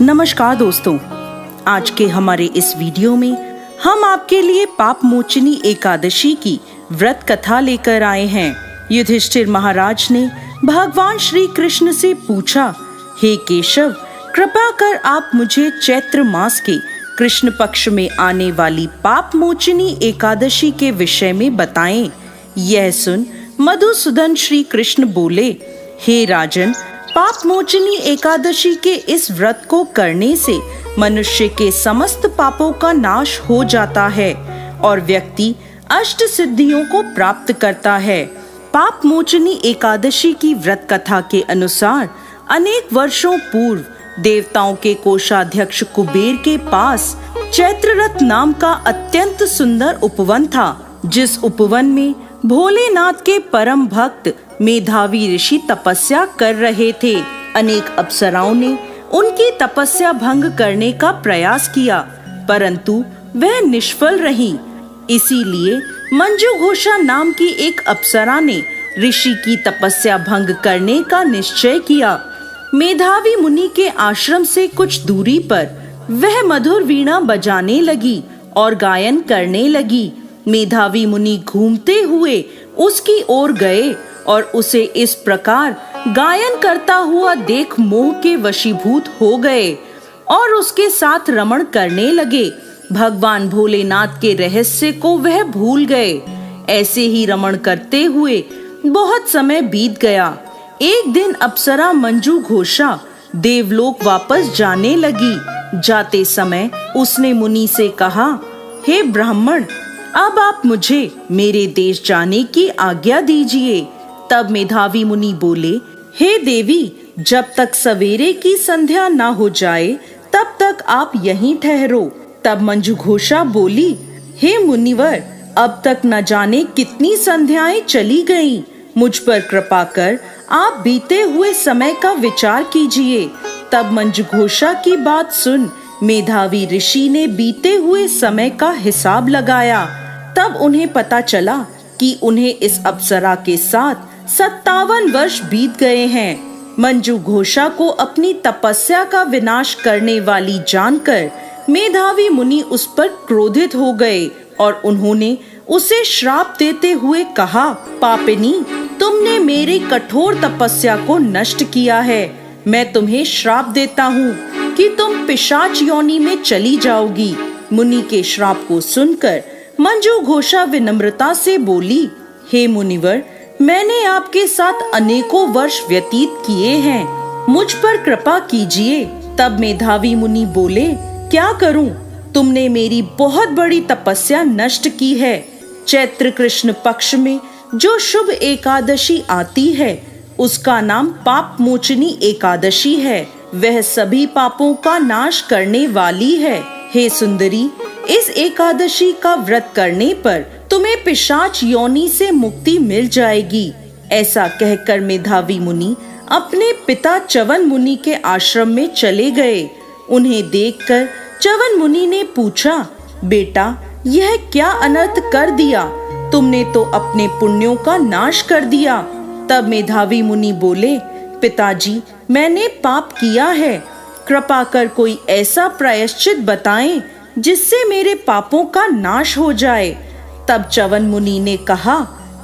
नमस्कार दोस्तों, आज के हमारे इस वीडियो में हम आपके लिए पाप मोचनी एकादशी की व्रत कथा लेकर आए हैं। युधिष्ठिर महाराज ने भगवान श्री कृष्ण से पूछा, हे केशव, कृपा कर आप मुझे चैत्र मास के कृष्ण पक्ष में आने वाली पाप मोचनी एकादशी के विषय में बताएं। यह सुन मधुसूदन श्री कृष्ण बोले, हे राजन, पाप मोचनी एकादशी के इस व्रत को करने से मनुष्य के समस्त पापों का नाश हो जाता है और व्यक्ति अष्ट सिद्धियों को प्राप्त करता है। पाप मोचनी एकादशी की व्रत कथा के अनुसार अनेक वर्षों पूर्व देवताओं के कोषाध्यक्ष कुबेर के पास चैत्ररथ नाम का अत्यंत सुंदर उपवन था, जिस उपवन में भोलेनाथ के परम भक्त मेधावी ऋषि तपस्या कर रहे थे। अनेक अप्सराओं ने उनकी तपस्या भंग करने का प्रयास किया, परंतु वह निष्फल रही। इसीलिए मंजू घोषा नाम की एक अप्सरा ने ऋषि की तपस्या भंग करने का निश्चय किया। मेधावी मुनि के आश्रम से कुछ दूरी पर वह मधुर वीणा बजाने लगी और गायन करने लगी। मेधावी मुनि घूमते हुए उसकी ओर गए और उसे इस प्रकार गायन करता हुआ देख मोह के वशीभूत हो गए और उसके साथ रमण करने लगे। भगवान भोलेनाथ के रहस्य को वह भूल गए। ऐसे ही रमण करते हुए बहुत समय बीत गया। एक दिन अप्सरा मंजू घोषा देवलोक वापस जाने लगी। जाते समय उसने मुनि से कहा, हे ब्राह्मण, अब आप मुझे मेरे देश जाने की आज्ञा दीजिए। तब मेधावी मुनि बोले, हे देवी, जब तक सवेरे की संध्या न हो जाए तब तक आप यहीं ठहरो। तब मंजू घोषा बोली, हे मुनिवर, अब तक न जाने कितनी संध्याएं चली गईं। मुझ पर कृपा कर आप बीते हुए समय का विचार कीजिए। तब मंजू घोषा की बात सुन मेधावी ऋषि ने बीते हुए समय का हिसाब लगाया। तब उन्हें पता चला कि उन्हें इस अप्सरा के साथ 57 वर्ष बीत गए हैं। मंजू घोषा को अपनी तपस्या का विनाश करने वाली जानकर मेधावी मुनि उस पर क्रोधित हो गए और उन्होंने उसे श्राप देते हुए कहा, पापिनी, तुमने मेरी कठोर तपस्या को नष्ट किया है। मैं तुम्हें श्राप देता हूँ कि तुम पिशाच योनि में चली जाओगी। मुनि के श्राप को सुनकर मंजू घोषा विनम्रता से बोली, हे मुनिवर, मैंने आपके साथ अनेकों वर्ष व्यतीत किए हैं, मुझ पर कृपा कीजिए। तब मेधावी मुनि बोले, क्या करूं? तुमने मेरी बहुत बड़ी तपस्या नष्ट की है। चैत्र कृष्ण पक्ष में जो शुभ एकादशी आती है उसका नाम पाप मोचनी एकादशी है। वह सभी पापों का नाश करने वाली है। हे सुंदरी, इस एकादशी का व्रत करने पर तुम्हें पिशाच योनि से मुक्ति मिल जाएगी। ऐसा कहकर मेधावी मुनि अपने पिता च्यवन मुनि के आश्रम में चले गए। उन्हें देखकर च्यवन मुनि ने पूछा, बेटा, यह क्या अनर्थ कर दिया? तुमने तो अपने पुण्यों का नाश कर दिया। तब मेधावी मुनि बोले, पिताजी, मैंने पाप किया है। कृपा कर कोई ऐसा प्रायश्चित बताएं जिससे मेरे पापों का नाश हो जाए। तब च्यवन मुनि ने कहा,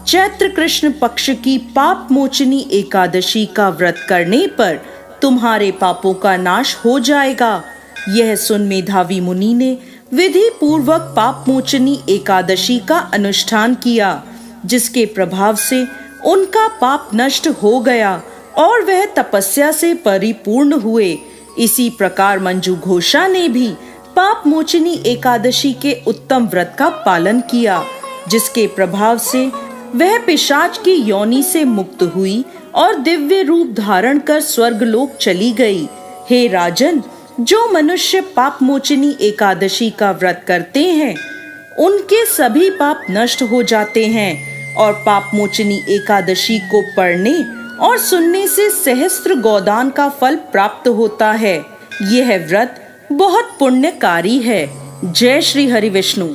चैत्र कृष्ण पक्ष की पाप मोचनी एकादशी का व्रत करने पर तुम्हारे पापों का नाश हो जाएगा। यह सुन मेधावी मुनि ने विधि पूर्वक पाप मोचनी एकादशी का अनुष्ठान किया, जिसके प्रभाव से उनका पाप नष्ट हो गया और वह तपस्या से परिपूर्ण हुए। इसी प्रकार मंजू घोषा ने भी पाप मोचनी एकादशी के उत्तम व्रत का पालन किया, जिसके प्रभाव से वह पिशाच की योनि से मुक्त हुई और दिव्य रूप धारण कर स्वर्गलोक चली गई। हे राजन, जो मनुष्य पाप मोचनी एकादशी का व्रत करते हैं उनके सभी पाप नष्ट हो जाते हैं और पाप मोचनी एकादशी को पढ़ने और सुनने से सहस्त्र गोदान का फल प्राप्त होता है। यह व्रत बहुत पुण्यकारी है। जय श्री हरि विष्णु।